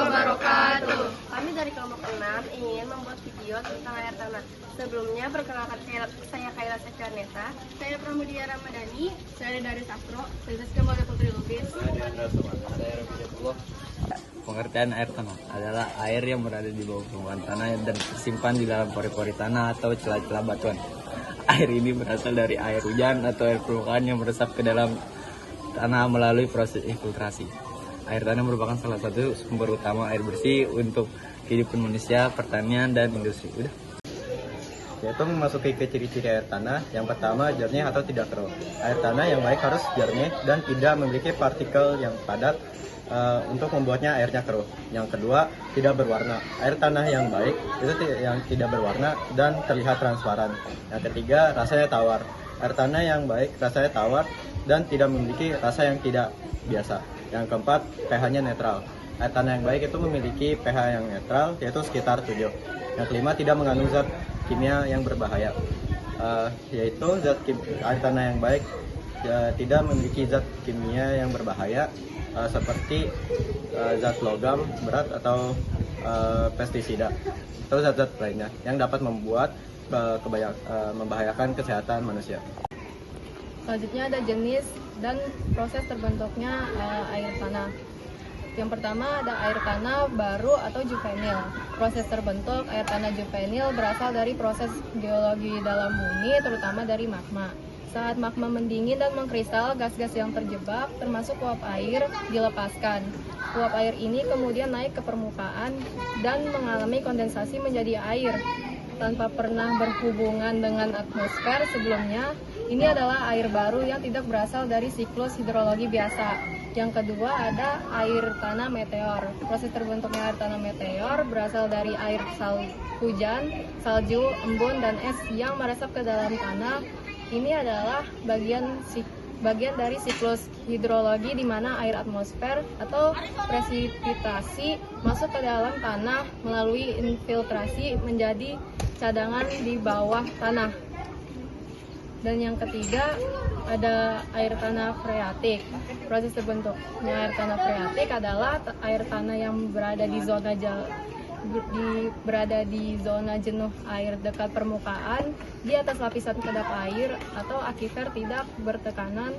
wabarakatuh. Kami dari kelompok 6 ingin membuat video tentang air tanah. Sebelumnya, perkenalkan saya Kaila Secaneta. Saya Pramudia Ramadhani. Saya dari Sastro. Saya Siska Maria Putri Lubis. Saya Rafidatullah. Pengertian air tanah adalah air yang berada di bawah permukaan tanah dan tersimpan di dalam pori-pori tanah atau celah-celah batuan. Air ini berasal dari air hujan atau air permukaan yang meresap ke dalam tanah melalui proses infiltrasi. Air tanah merupakan salah satu sumber utama air bersih untuk kehidupan manusia, pertanian, dan industri. Udah. Yaitu memasuki ke ciri-ciri air tanah. Yang pertama, jernih atau tidak keruh. Air tanah yang baik harus jernih dan tidak memiliki partikel yang padat untuk membuatnya airnya keruh. Yang kedua, tidak berwarna. Air tanah yang baik itu yang tidak berwarna dan terlihat transparan. Yang ketiga, rasanya tawar. Air tanah yang baik rasanya tawar dan tidak memiliki rasa yang tidak biasa. Yang keempat, pH-nya netral. Air tanah yang baik itu memiliki pH yang netral, yaitu sekitar 7. Yang kelima, tidak mengandung zat kimia yang berbahaya, yaitu air tanah yang baik tidak memiliki zat kimia yang berbahaya seperti zat logam berat atau pestisida atau zat-zat lainnya yang dapat membahayakan kesehatan manusia. Selanjutnya ada jenis dan proses terbentuknya air tanah. Yang pertama ada air tanah baru atau juvenil. Proses terbentuk air tanah juvenil berasal dari proses geologi dalam bumi, terutama dari magma. Saat magma mendingin dan mengkristal, gas-gas yang terjebak, termasuk uap air, dilepaskan. Uap air ini kemudian naik ke permukaan dan mengalami kondensasi menjadi air. Tanpa pernah berhubungan dengan atmosfer sebelumnya, ini adalah air baru yang tidak berasal dari siklus hidrologi biasa. Yang kedua ada air tanah meteor. Proses terbentuknya air tanah meteor berasal dari air hujan, salju, embun, dan es yang meresap ke dalam tanah. Ini adalah bagian dari siklus hidrologi di mana air atmosfer atau presipitasi masuk ke dalam tanah melalui infiltrasi menjadi cadangan di bawah tanah. Dan yang ketiga ada air tanah freatik. Proses terbentuknya air tanah freatik adalah air tanah yang berada di zona jenuh air dekat permukaan di atas lapisan kedap air atau akifer tidak bertekanan.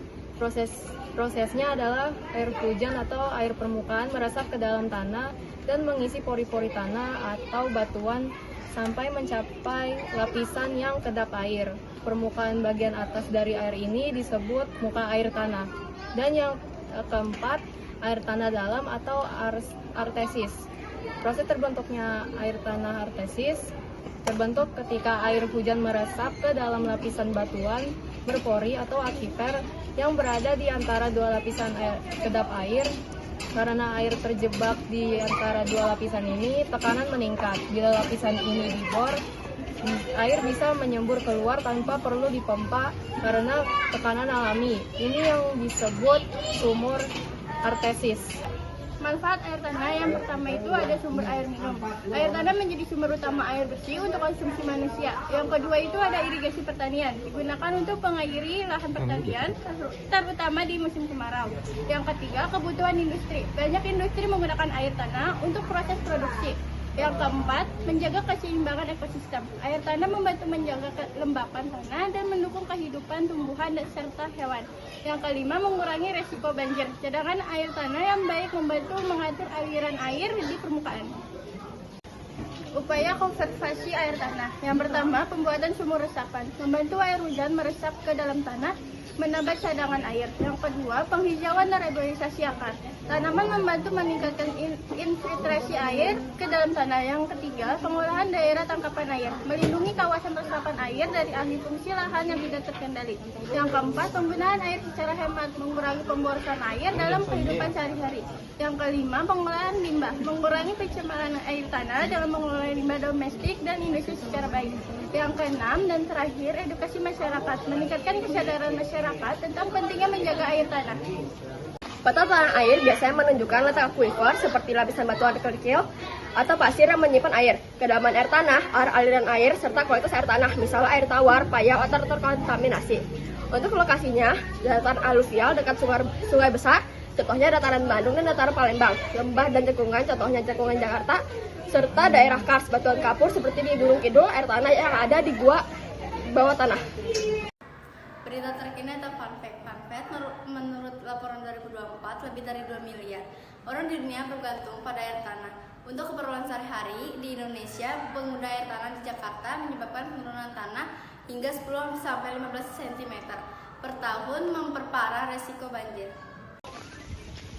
Prosesnya adalah air hujan atau air permukaan meresap ke dalam tanah dan mengisi pori-pori tanah atau batuan sampai mencapai lapisan yang kedap air. Permukaan bagian atas dari air ini disebut muka air tanah. Dan yang keempat, air tanah dalam atau artesis. Proses terbentuknya air tanah artesis terbentuk ketika air hujan meresap ke dalam lapisan batuan berpori atau akifer yang berada di antara dua lapisan kedap air. Karena air terjebak di antara dua lapisan ini, tekanan meningkat. Bila lapisan ini dibor, air bisa menyembur keluar tanpa perlu dipompa karena tekanan alami. Ini yang disebut sumur artesis. Manfaat air tanah yang pertama itu ada sumber air minum. Air tanah menjadi sumber utama air bersih untuk konsumsi manusia. Yang kedua itu ada irigasi pertanian, digunakan untuk mengairi lahan pertanian, terutama di musim kemarau. Yang ketiga, kebutuhan industri. Banyak industri menggunakan air tanah untuk proses produksi. Yang keempat, menjaga keseimbangan ekosistem. Air tanah membantu menjaga kelembapan tanah dan mendukung kehidupan tumbuhan dan serta hewan. Yang kelima, mengurangi resiko banjir. Cadangan air tanah yang baik membantu mengatur aliran air di permukaan. Upaya konservasi air tanah. Yang pertama, pembuatan sumur resapan. Membantu air hujan meresap ke dalam tanah, menambah cadangan air. Yang kedua, penghijauan dan reboisasi akar. Tanaman membantu meningkatkan infiltrasi air ke dalam tanah. Yang ketiga, pengolahan daerah tangkapan air. Melindungi kawasan resapan air dari alih fungsi lahan yang tidak terkendali. Yang keempat, penggunaan air secara hemat. Mengurangi pemborosan air dalam kehidupan sehari-hari. Yang kelima, pengolahan limbah. Mengurangi pencemaran air tanah dalam mengelola limbah domestik dan industri secara baik. Yang keenam dan terakhir, edukasi masyarakat. Meningkatkan kesadaran masyarakat tentang pentingnya menjaga air tanah. Peta tanah air biasanya menunjukkan letak akuifer seperti lapisan batuan kecil atau pasir yang menyimpan air, kedalaman air tanah, arah aliran air, serta kualitas air tanah, misalnya air tawar, payau, atau terkontaminasi. Untuk lokasinya, dataran aluvial dekat sungai besar, contohnya dataran Bandung dan dataran Palembang, lembah dan cekungan, contohnya cekungan Jakarta, serta daerah kars batuan kapur seperti di Gunung Kidul, air tanah yang ada di gua bawah tanah. Berita terkini atau fun fact. Menurut laporan 2024, lebih dari 2 miliar orang di dunia bergantung pada air tanah. Untuk keperluan sehari-hari di Indonesia, pengguna air tanah di Jakarta menyebabkan penurunan tanah hingga 10-15 cm per tahun, memperparah resiko banjir.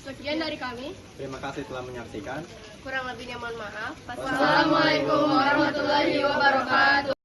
Sekian dari kami. Terima kasih telah menyaksikan. Kurang lebihnya mohon maaf. Wassalamualaikum warahmatullahi wabarakatuh.